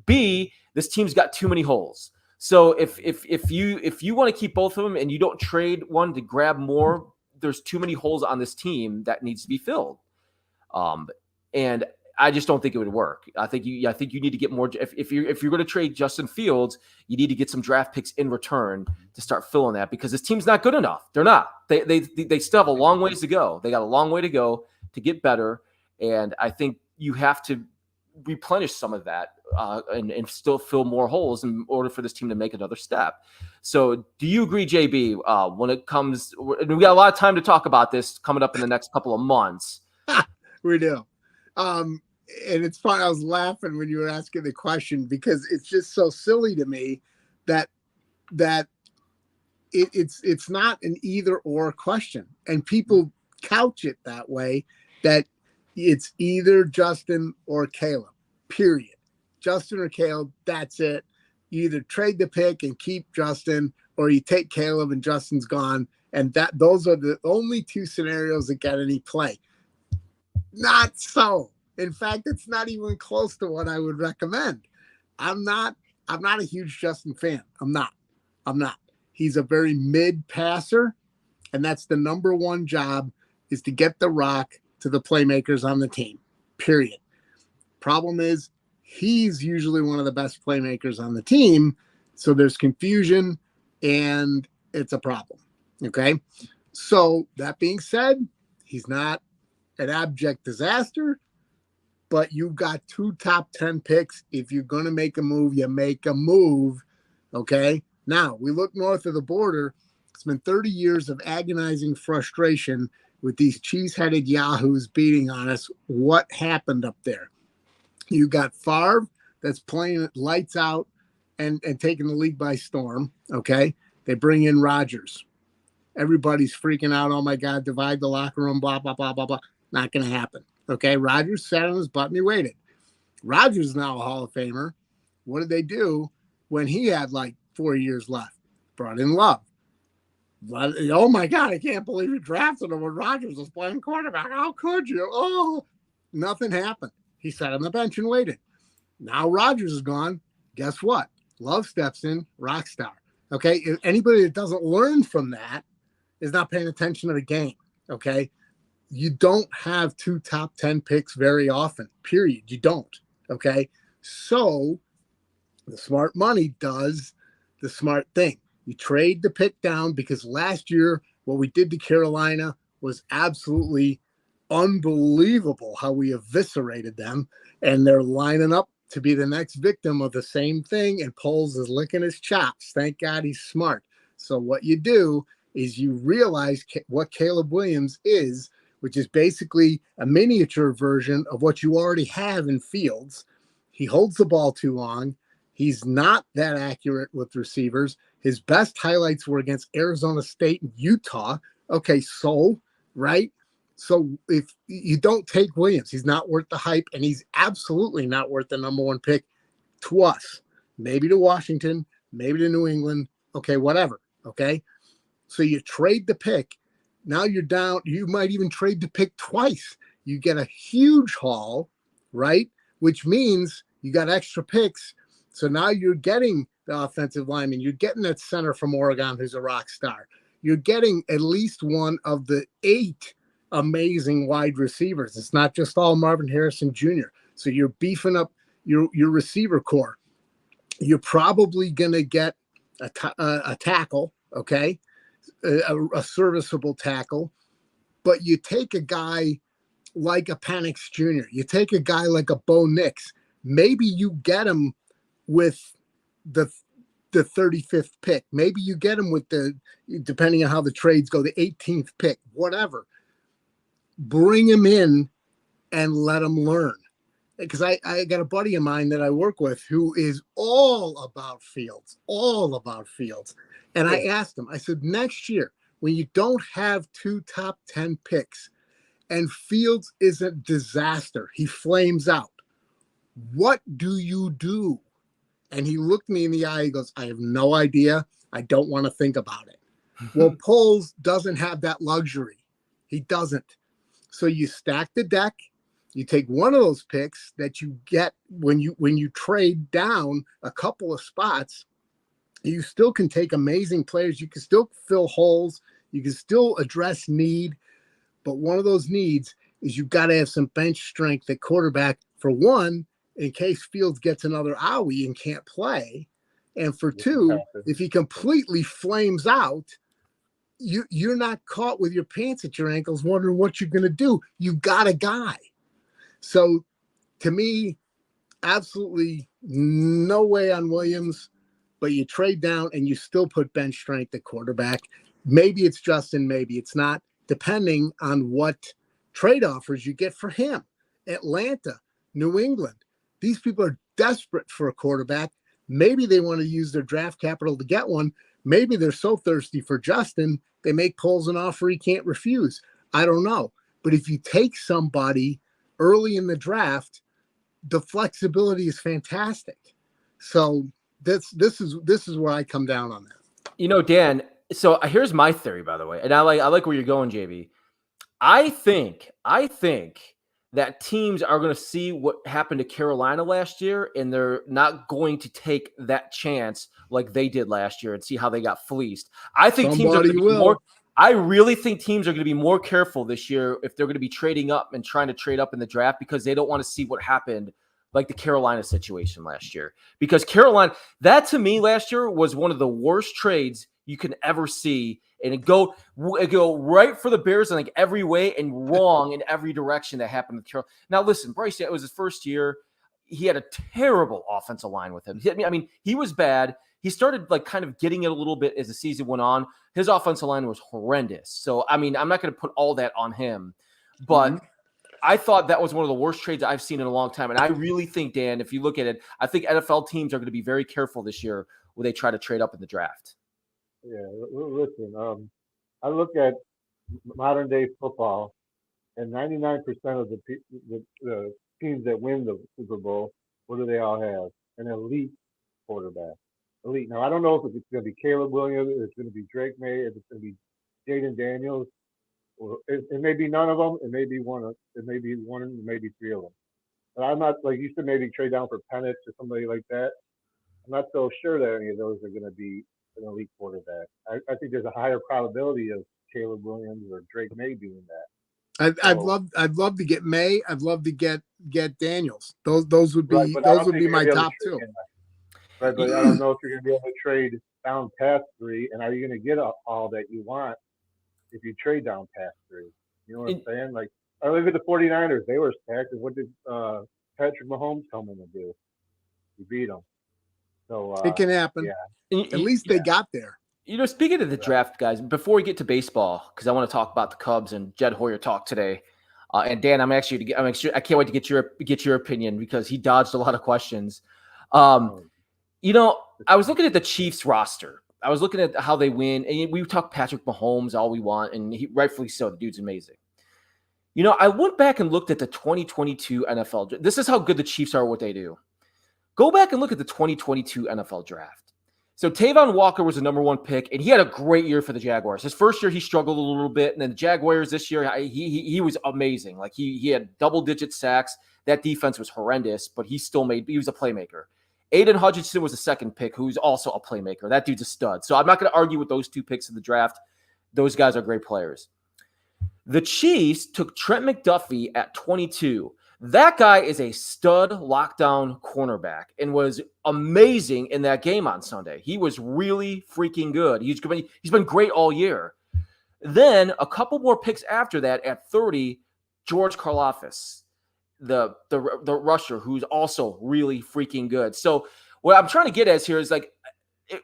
B, this team's got too many holes. So if you want to keep both of them and you don't trade one to grab more, there's too many holes on this team that needs to be filled. And I just don't think it would work. I think you need to get more. If you're going to trade Justin Fields, you need to get some draft picks in return to start filling that because this team's not good enough. They're not. They still have a long ways to go. They got a long way to go to get better. And I think you have to replenish some of that and still fill more holes in order for this team to make another step. So do you agree, JB, when it comes – we got a lot of time to talk about this coming up in the next couple of months. We do. And it's fun. I was laughing when you were asking the question because it's just so silly to me that it's not an either or question. And people couch it that way, that it's either Justin or Caleb, period. Justin or Caleb, that's it. You either trade the pick and keep Justin, or you take Caleb and Justin's gone. And those are the only two scenarios that get any play. Not so. In fact, it's not even close to what I would recommend. I'm not a huge Justin fan. I'm not. He's a very mid passer, and that's the number one job, is to get the rock to the playmakers on the team. Period. Problem is, he's usually one of the best playmakers on the team, so there's confusion and it's a problem. Okay? So that being said, he's not an abject disaster, but you've got 2 top 10 picks. If you're going to make a move, you make a move. Okay? Now, we look north of the border. It's been 30 years of agonizing frustration with these cheese-headed yahoos beating on us. What happened up there? You got Favre that's playing lights out and taking the league by storm. Okay? They bring in Rodgers. Everybody's freaking out. Oh, my God, divide the locker room, blah, blah, blah, blah, blah. Not going to happen. Okay? Rodgers sat on his butt and he waited. Rodgers is now a Hall of Famer. What did they do when he had like 4 years left? Brought in Love. Oh, my God, I can't believe you drafted him when Rodgers was playing quarterback. How could you? Oh, nothing happened. He sat on the bench and waited. Now Rodgers is gone. Guess what? Love steps in, rock star. Okay? If anybody that doesn't learn from that is not paying attention to the game. Okay? You don't have 2 top 10 picks very often, period. You don't. Okay? So the smart money does the smart thing. You trade the pick down, because last year what we did to Carolina was absolutely unbelievable, how we eviscerated them, and they're lining up to be the next victim of the same thing, and Poles is licking his chops. Thank God he's smart. So what you do is you realize what Caleb Williams is, which is basically a miniature version of what you already have in Fields. He holds the ball too long. He's not that accurate with receivers. His best highlights were against Arizona State and Utah. Okay, so, right? So if you don't take Williams, he's not worth the hype, and he's absolutely not worth the number 1 pick to us. Maybe to Washington, maybe to New England. Okay, whatever. Okay? So you trade the pick. Now you're down. You might even trade the pick twice. You get a huge haul, right? Which means you got extra picks. So now you're getting the offensive lineman. You're getting that center from Oregon who's a rock star. You're getting at least one of the 8 amazing wide receivers. It's not just all Marvin Harrison Jr. So you're beefing up your receiver core. You're probably going to get a tackle, okay, a serviceable tackle. But you take a guy like a Penix Jr. You take a guy like a Bo Nix. Maybe you get him with the 35th pick. Maybe you get him with depending on how the trades go, the 18th pick, whatever. Bring him in and let him learn. Because I got a buddy of mine that I work with who is all about Fields. And I asked him, I said, next year, when you don't have 2 top 10 picks and Fields is a disaster, he flames out, what do you do? And he looked me in the eye. He goes, I have no idea. I don't want to think about it. Well, Poles doesn't have that luxury. He doesn't. So you stack the deck. You take one of those picks that you get when you trade down a couple of spots. You still can take amazing players. You can still fill holes. You can still address need. But one of those needs is you've got to have some bench strength at quarterback, for one, in case Fields gets another owie and can't play. And for 2, if he completely flames out, you're not caught with your pants at your ankles wondering what you're going to do. You got a guy. So to me, absolutely no way on Williams, but you trade down and you still put bench strength at quarterback. Maybe it's Justin, maybe it's not, depending on what trade offers you get for him. Atlanta, New England. These people are desperate for a quarterback. Maybe they want to use their draft capital to get one. Maybe they're so thirsty for Justin, they make Poles an offer he can't refuse. I don't know. But if you take somebody early in the draft, the flexibility is fantastic. So this is where I come down on that. Dan, so here's my theory, by the way, and I like where you're going, JB. I think that teams are going to see what happened to Carolina last year, and they're not going to take that chance like they did last year and see how they got fleeced. I think teams are going to be more. I really think teams are going to be more careful this year if they're going to be trading up and trying to trade up in the draft because they don't want to see what happened like the Carolina situation last year. Because Carolina, that to me last year was one of the worst trades you can ever see. And it go right for the Bears in like every way and wrong in every direction that happened with Carolina. Now, listen, Bryce, it was his first year. He had a terrible offensive line with him. I mean, he was bad. He started like kind of getting it a little bit as the season went on. His offensive line was horrendous. So, I mean, I'm not going to put all that on him. But I thought that was one of the worst trades I've seen in a long time. And I really think, Dan, if you look at it, I think NFL teams are going to be very careful this year when they try to trade up in the draft. Yeah, listen. I look at modern day football, and 99% of the teams that win the Super Bowl, what do they all have? An elite quarterback. Elite. Now I don't know if it's going to be Caleb Williams, if it's going to be Drake May, if it's going to be Jaden Daniels, or it may be none of them. It may be one. It may be one. It may be three of them. But I'm not like you said. Maybe trade down for Penix or somebody like that. I'm not so sure that any of those are going to be an elite quarterback. I think there's a higher probability of Caleb Williams or Drake May doing that. I'd love to get May. I'd love to get Daniels. Those would be my top two. Right, but I don't know if you're going to be able to trade down past 3, and are you going to get all that you want if you trade down past 3? You know what I'm saying? Like, I look at the 49ers. They were stacked, and what did Patrick Mahomes come in and do? He beat them. So it can happen. Yeah. At least they got there. Speaking of the draft, guys, before we get to baseball, because I want to talk about the Cubs and Jed Hoyer talk today. And Dan, I can't wait to get your opinion because he dodged a lot of questions. I was looking at the Chiefs roster. I was looking at how they win, and we talk Patrick Mahomes all we want, and he rightfully so. The dude's amazing. I went back and looked at the 2022 NFL. This is how good the Chiefs are at what they do. Go back and look at the 2022 NFL draft. So Tavon Walker was the number 1 pick, and he had a great year for the Jaguars. His first year, he struggled a little bit, and then the Jaguars this year, he was amazing. Like he had double-digit sacks. That defense was horrendous, but he was a playmaker. Aiden Hutchinson was the 2nd pick, who's also a playmaker. That dude's a stud. So I'm not going to argue with those 2 picks in the draft. Those guys are great players. The Chiefs took Trent McDuffie at 22. That guy is a stud lockdown cornerback and was amazing in that game on Sunday. He was really freaking good. He's been great all year. Then a couple more picks after that at 30, George Karlaftis, the rusher, who's also really freaking good. So what I'm trying to get at here is like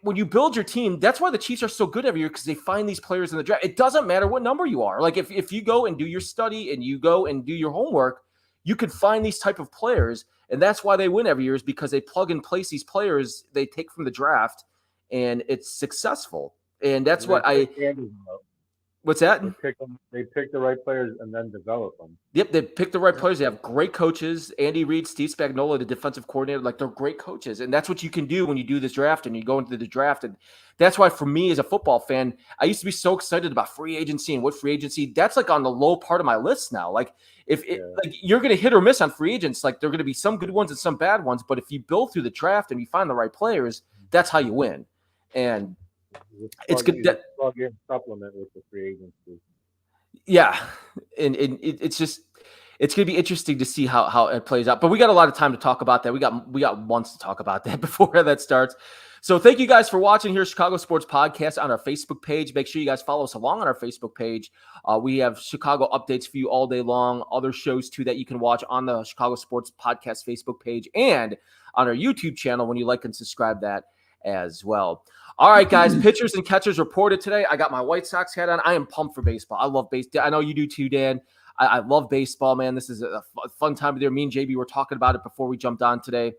when you build your team, that's why the Chiefs are so good every year because they find these players in the draft. It doesn't matter what number you are. Like if you go and do your study and you go and do your homework, you could find these type of players, and that's why they win every year is because they plug and place these players they take from the draft, and it's successful. And that's what what's that? They pick the right players and then develop them. Yep, they pick the right players. They have great coaches. Andy Reid, Steve Spagnuolo, the defensive coordinator, like they're great coaches. And that's what you can do when you do this draft and you go into the draft. And that's why for me as a football fan, I used to be so excited about free agency and what free agency. That's like on the low part of my list now. Like like you're going to hit or miss on free agents. Like there are going to be some good ones and some bad ones. But if you build through the draft and you find the right players, that's how you win. And it's good that plug in supplement with the free agency. Yeah, and it's just it's going to be interesting to see how it plays out. But we got a lot of time to talk about that. We got months to talk about that before that starts. So thank you guys for watching here, Chicago Sports Podcast on our Facebook page. Make sure you guys follow us along on our Facebook page. We have Chicago updates for you all day long. Other shows too that you can watch on the Chicago Sports Podcast Facebook page and on our YouTube channel when you like and subscribe that as well. All right, guys, pitchers and catchers reported today. I got my White Sox hat on. I am pumped for baseball. I love baseball. I know you do too, Dan. I love baseball, man. This is a fun time of the year. Me and JB were talking about it before we jumped on today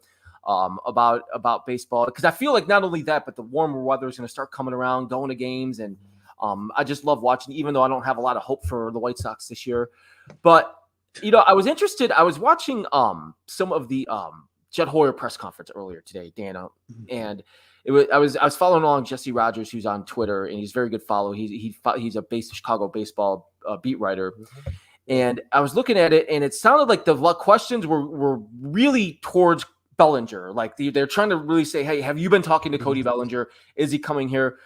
about baseball because I feel like not only that, but the warmer weather is going to start coming around, going to games, and I just love watching, even though I don't have a lot of hope for the White Sox this year. But I was interested. I was watching some of the Jed Hoyer press conference earlier today, Dana, and I was following along Jesse Rogers, who's on Twitter, and he's a very good follow. He's a Chicago baseball beat writer, and I was looking at it, and it sounded like the questions were really towards Bellinger. Like they're trying to really say, hey, have you been talking to Cody Bellinger? Is he coming here?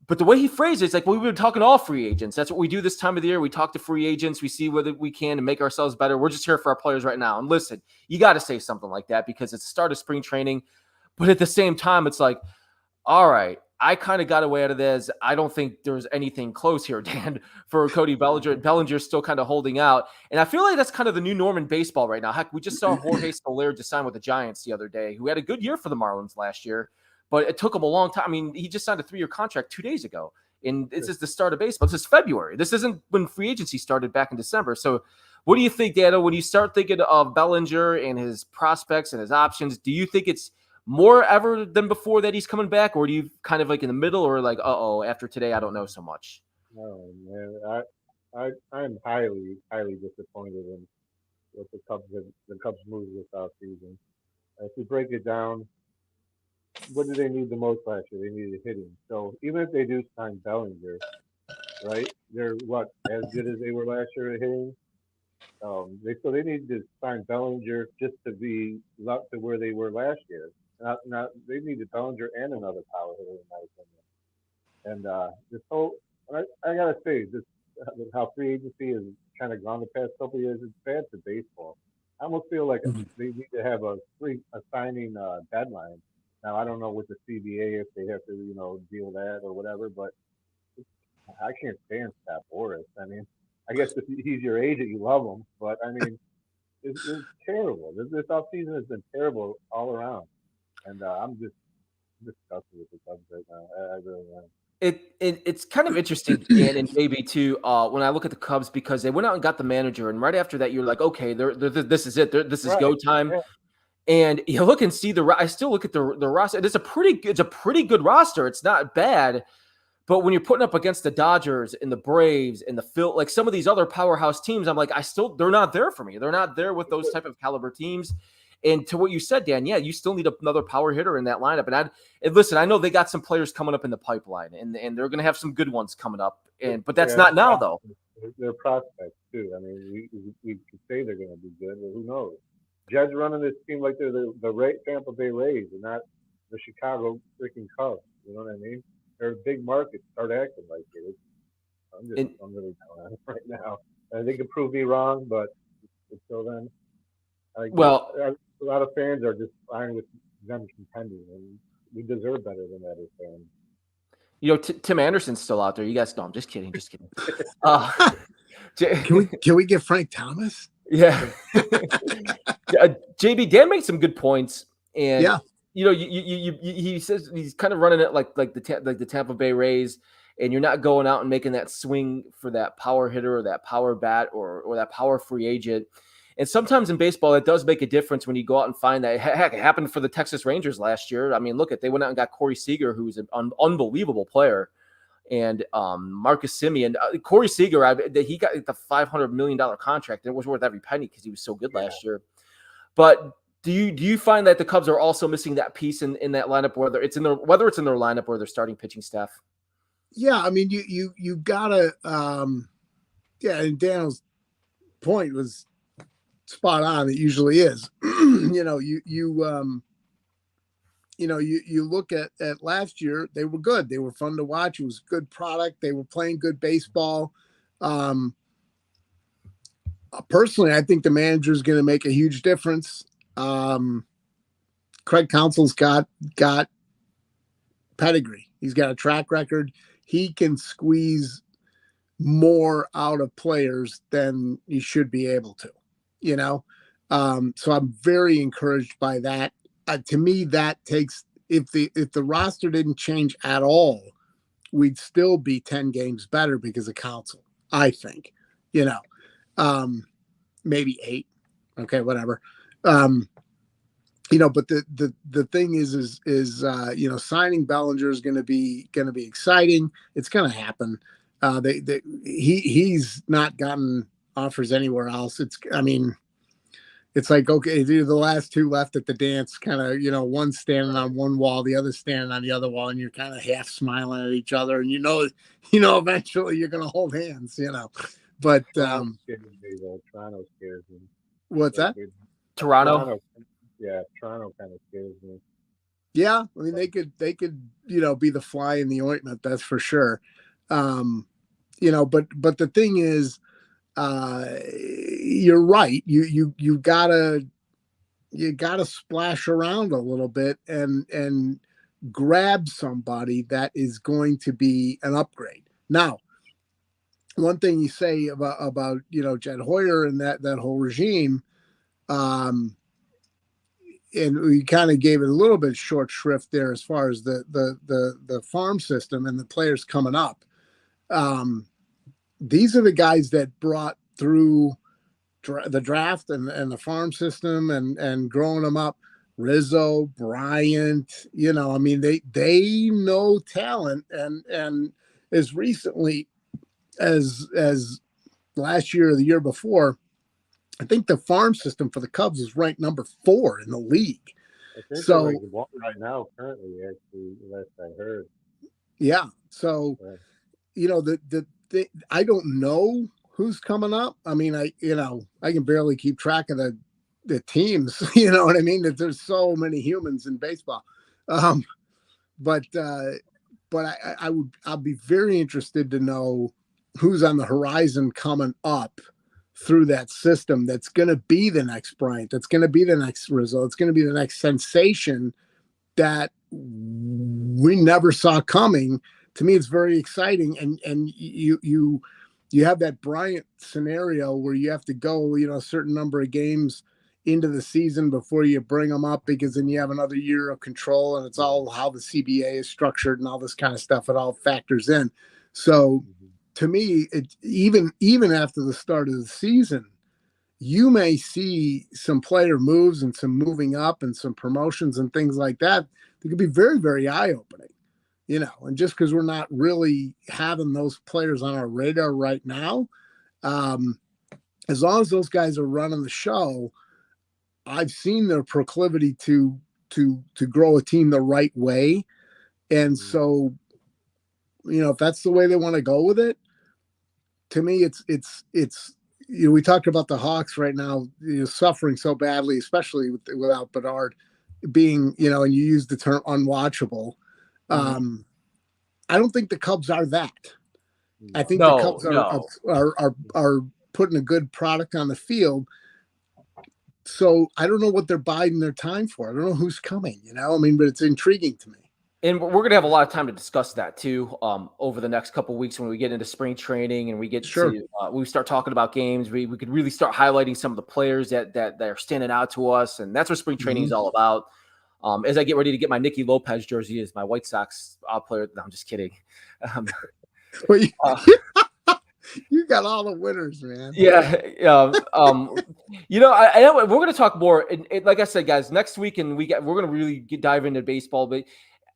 But the way he phrased it's like, well, we've been talking to all free agents. That's what we do this time of the year. We talk to free agents. We see whether we can and make ourselves better. We're just here for our players right now. And listen, you got to say something like that because it's the start of spring training. But at the same time, it's like, all right, I kind of got away out of this. I don't think there's anything close here, Dan, for Cody Bellinger. Bellinger's still kind of holding out. And I feel like that's kind of the new norm in baseball right now. Heck, we just saw Jorge Soler just sign with the Giants the other day, who had a good year for the Marlins last year. But it took him a long time. I mean, he just signed a 3-year contract 2 days ago. And this is the start of baseball. This is February. This isn't when free agency started back in December. So what do you think, Dana, when you start thinking of Bellinger and his prospects and his options, do you think it's more ever than before that he's coming back? Or do you kind of like in the middle or like, after today, I don't know so much? Oh, man. I'm highly, highly disappointed in what the Cubs moved this offseason. If you break it down, what did they need the most last year? They needed hitting. So even if they do sign Bellinger, right? They're as good as they were last year at hitting. They need to sign Bellinger just to be up to where they were last year. Not they needed Bellinger and another power hitter in my opinion. And this whole, I gotta say, this how free agency has kind of gone the past couple of years. It's bad for baseball. I almost feel like they need to have a signing deadline. Now I don't know with the CBA if they have to deal that or whatever, but I can't stand Scott Boras. I mean, I guess if he's your agent, you love him, but I mean, it's terrible. This offseason has been terrible all around, and I'm just disgusted with the Cubs right now. I really am. It's kind of interesting, Dan and JB too. When I look at the Cubs, because they went out and got the manager, and right after that, you're like, okay, this is it. This is go time. Yeah. And you look and see I still look at the roster. It's a pretty good roster. It's not bad, but when you're putting up against the Dodgers and the Braves and like some of these other powerhouse teams, I'm like, they're not there for me. They're not there with those type of caliber teams. And to what you said, Dan, yeah, you still need another power hitter in that lineup. And listen, I know they got some players coming up in the pipeline, and they're going to have some good ones coming up. But that's not now, though. They're prospects too. I mean, we could say they're going to be good, but who knows? Jed's running this team like they're the Tampa Bay Rays and not the Chicago freaking Cubs. You know what I mean? They're a big market. Start acting like it. I'm really down on it right now. And they can prove me wrong, but until then, a lot of fans are just fine with them contending, and we deserve better than that as fans. Tim Anderson's still out there. You guys know. I'm just kidding. Can we get Frank Thomas? Yeah. JB, Dan made some good points, and he says he's kind of running it like the Tampa Bay Rays, and you're not going out and making that swing for that power hitter or that power bat or that power free agent. And sometimes in baseball, it does make a difference when you go out and find that. Heck, it happened for the Texas Rangers last year. I mean, they went out and got Corey Seager, who's an unbelievable player, and Marcus Semien. Corey Seager, he got the $500 million contract, and it was worth every penny because he was so good last year. But do you find that the Cubs are also missing that piece in that lineup, whether it's in their lineup or their starting pitching staff? Yeah, I mean, you gotta. And Daniel's point was spot on. It usually is. You look at last year, they were good. They were fun to watch. It was a good product. They were playing good baseball. Personally, I think the manager is going to make a huge difference. Craig Counsell's got pedigree. He's got a track record. He can squeeze more out of players than he should be able to. So I'm very encouraged by that. To me, that takes, if the roster didn't change at all, we'd still be 10 games better because of Counsell, I think, maybe 8. Okay, whatever. But the thing is signing Bellinger is going to be exciting. It's going to happen. He's not gotten offers anywhere else. It's like, okay, dude, the last two left at the dance, kind of, one standing on one wall, the other standing on the other wall, and you're kind of half smiling at each other, and eventually you're gonna hold hands, But Toronto scares me, though. Toronto scares me. what's that? Toronto. Yeah, Toronto kind of scares me. Yeah, I mean they could be the fly in the ointment, that's for sure. But the thing is, you're right. You gotta splash around a little bit and grab somebody that is going to be an upgrade. Now, one thing you say about Jed Hoyer and that whole regime, and we kind of gave it a little bit short shrift there as far as the farm system and the players coming up. These are the guys that brought through the draft and the farm system and growing them up. Rizzo, Bryant, they know talent, and as recently as last year or the year before, I think the farm system for the Cubs is ranked number 4 in the league. I think So they're ranked right now, currently, actually, last I heard. yeah, so I don't know who's coming up. I mean, I can barely keep track of the teams. You know what I mean? That there's so many humans in baseball. But I'll be very interested to know who's on the horizon coming up through that system. That's going to be the next Bryant. That's going to be the next Rizzo. It's going to be the next sensation that we never saw coming. To me, it's very exciting. And you have that Bryant scenario where you have to go, a certain number of games into the season before you bring them up, because then you have another year of control, and it's all how the CBA is structured and all this kind of stuff. It all factors in. So to me, even after the start of the season, you may see some player moves and some moving up and some promotions and things like that. It could be very, very eye-opening, and just because we're not really having those players on our radar right now, as long as those guys are running the show, I've seen their proclivity to grow a team the right way. And so, if that's the way they want to go with it, to me, it's we talked about the Hawks right now, suffering so badly, especially without Bedard being, and you use the term unwatchable. I don't think the Cubs are that. I think the Cubs are putting a good product on the field. So I don't know what they're biding their time for. I don't know who's coming, but it's intriguing to me. And we're going to have a lot of time to discuss that too over the next couple of weeks when we get into spring training and we get to we start talking about games. We could really start highlighting some of the players that are standing out to us, and that's what spring training is all about. As I get ready to get my Nicky Lopez jersey as my White Sox player. No, I'm just kidding. You got all the winners, man. Yeah. I know we're going to talk more. And like I said, guys, next week we're going to really dive into baseball, but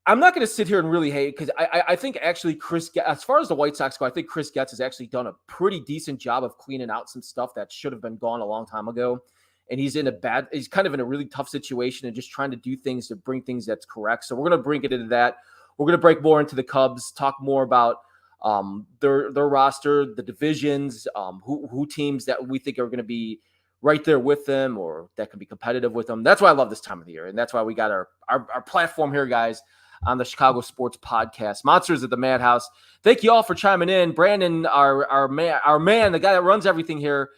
I'm not going to sit here and really hate, because I think actually as far as the White Sox go, I think Chris Getz has actually done a pretty decent job of cleaning out some stuff that should have been gone a long time ago. And he's kind of in a really tough situation and just trying to do things to bring things that's correct. So we're going to bring it into that. We're going to break more into the Cubs, talk more about their roster, the divisions, who teams that we think are going to be right there with them or that can be competitive with them. That's why I love this time of the year. And that's why we got our platform here, guys, on the Chicago Sports Podcast. Monsters at the Madhouse. Thank you all for chiming in. Brandon, our man, the guy that runs everything here,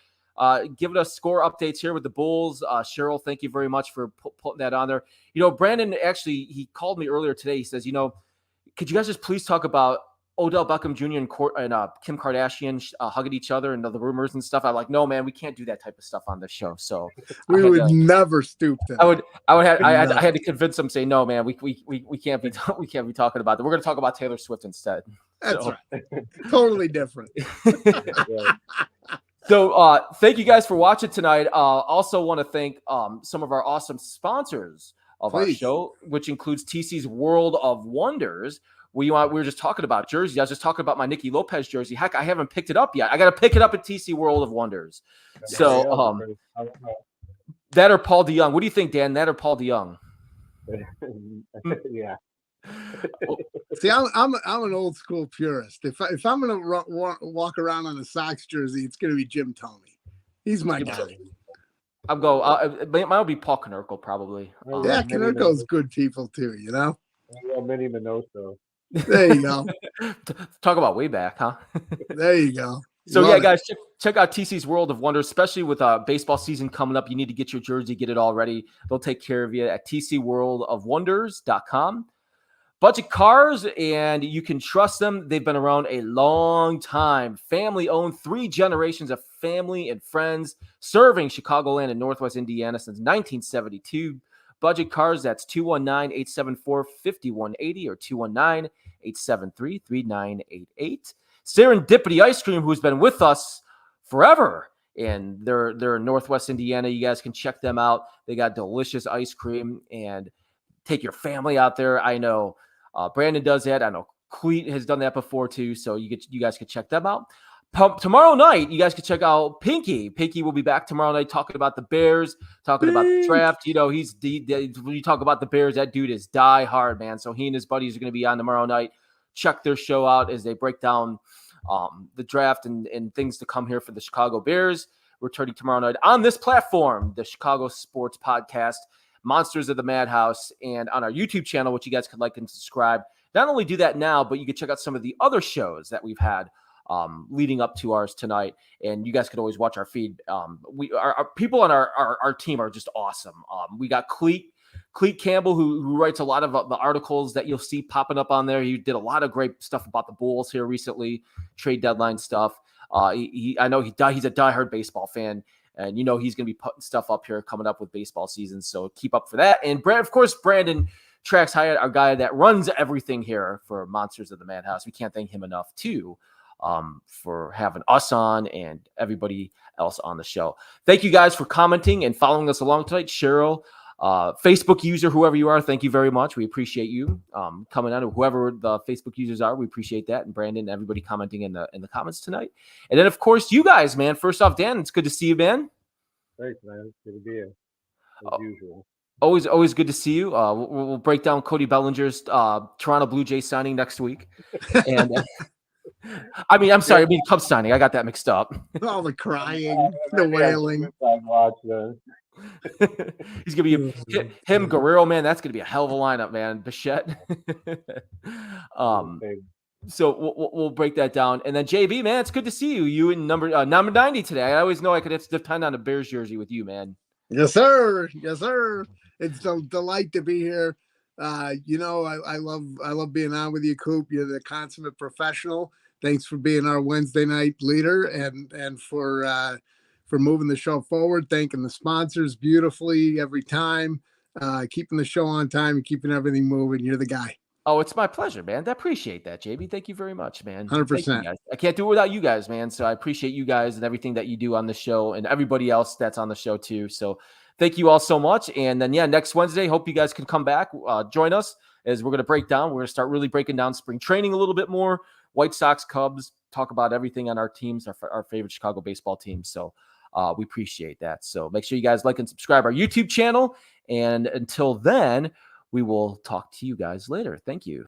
giving us score updates here with the Bulls. Cheryl, thank you very much for putting that on there. Brandon, actually, he called me earlier today. He says, could you guys just please talk about Odell Beckham Jr. and Kim Kardashian hugging each other and the rumors and stuff? I'm like, no, man, we can't do that type of stuff on this show. So we would never stoop to that. I had to convince him, say, no, man, we can't be talking about that. We're going to talk about Taylor Swift instead. That's right. Totally different. So thank you guys for watching tonight. Also want to thank some of our awesome sponsors of our show, which includes TC's World of Wonders, We were just talking about jersey. I was just talking about my Nicky Lopez jersey. Heck, I haven't picked it up yet. I got to pick it up at TC World of Wonders. So that or Paul DeYoung. What do you think, Dan? That or Paul DeYoung? Yeah. See, I'm an old school purist. If I'm gonna walk around on a Sox jersey, it's gonna be Jim Tomey. He's my guy. I'll go. Mine will be Paul Konerko probably. Yeah, Konerko's good people too. You know. Minnie Minoso. There you go. Talk about way back, huh? There you go. So yeah, guys, check out TC's World of Wonders, especially with baseball season coming up. You need to get your jersey, get it all ready. They'll take care of you at tcworldofwonders.com. Budget Cars, and you can trust them. They've been around a long time. Family-owned, 3 generations of family and friends serving Chicagoland and Northwest Indiana since 1972. Budget Cars, that's 219-874-5180 or 219-873-3988. Serendipity Ice Cream, who's been with us forever, and they're in Northwest Indiana. You guys can check them out. They got delicious ice cream, and take your family out there. I know Brandon does that. I know Cleet has done that before too. So you guys can check them out. Tomorrow night, you guys can check out Pinky. Pinky will be back tomorrow night talking about the Bears, talking about the draft. You know, when you talk about the Bears, that dude is die hard, man. So he and his buddies are going to be on tomorrow night. Check their show out as they break down the draft and things to come here for the Chicago Bears. Returning tomorrow night on this platform, the Chicago Sports Podcast, Monsters of the Madhouse, and on our YouTube channel, which you guys could like and subscribe. Not only do that now, but you can check out some of the other shows that we've had leading up to ours tonight. And you guys could always watch our feed. Our people on our team are just awesome. We got Cleet Campbell, who writes a lot of the articles that you'll see popping up on there. He did a lot of great stuff about the Bulls here recently, trade deadline stuff. I know he's a diehard baseball fan. And you know he's going to be putting stuff up here coming up with baseball season, so keep up for that. And of course, Brandon Trax Hyatt, our guy that runs everything here for Monsters of the Madhouse. We can't thank him enough too for having us on and everybody else on the show. Thank you guys for commenting and following us along tonight. Cheryl, Facebook user, whoever you are, thank you very much. We appreciate you coming on. Whoever the Facebook users are, we appreciate that. And Brandon, everybody commenting in the comments tonight. And then, of course, you guys, man. First off, Dan, it's good to see you, man. Thanks, man. It's good to be here, as usual. Always good to see you. We'll break down Cody Bellinger's Toronto Blue Jays signing next week. And I'm sorry, Cubs signing. I got that mixed up. All the crying, the wailing. He's gonna be him, Guerrero, man. That's gonna be a hell of a lineup, man. Bichette. So we'll break that down, and then JB, man, it's good to see you. You in number 90 today. I always know I could have to depend on a Bears jersey with you, man. Yes, sir. Yes, sir. It's a delight to be here. I love being on with you, Coop. You're the consummate professional. Thanks for being our Wednesday night leader and for moving the show forward. Thanking the sponsors beautifully every time, keeping the show on time and keeping everything moving. You're the guy. Oh, it's my pleasure, man. I appreciate that, JB. Thank you very much, man. 100%. I can't do it without you guys, man. So I appreciate you guys and everything that you do on the show and everybody else that's on the show too. So thank you all so much. And then, next Wednesday, hope you guys can come back, join us as we're going to break down. We're going to start really breaking down spring training a little bit more, White Sox, Cubs, talk about everything on our teams, our favorite Chicago baseball team. So we appreciate that. So make sure you guys like and subscribe our YouTube channel. And until then, we will talk to you guys later. Thank you.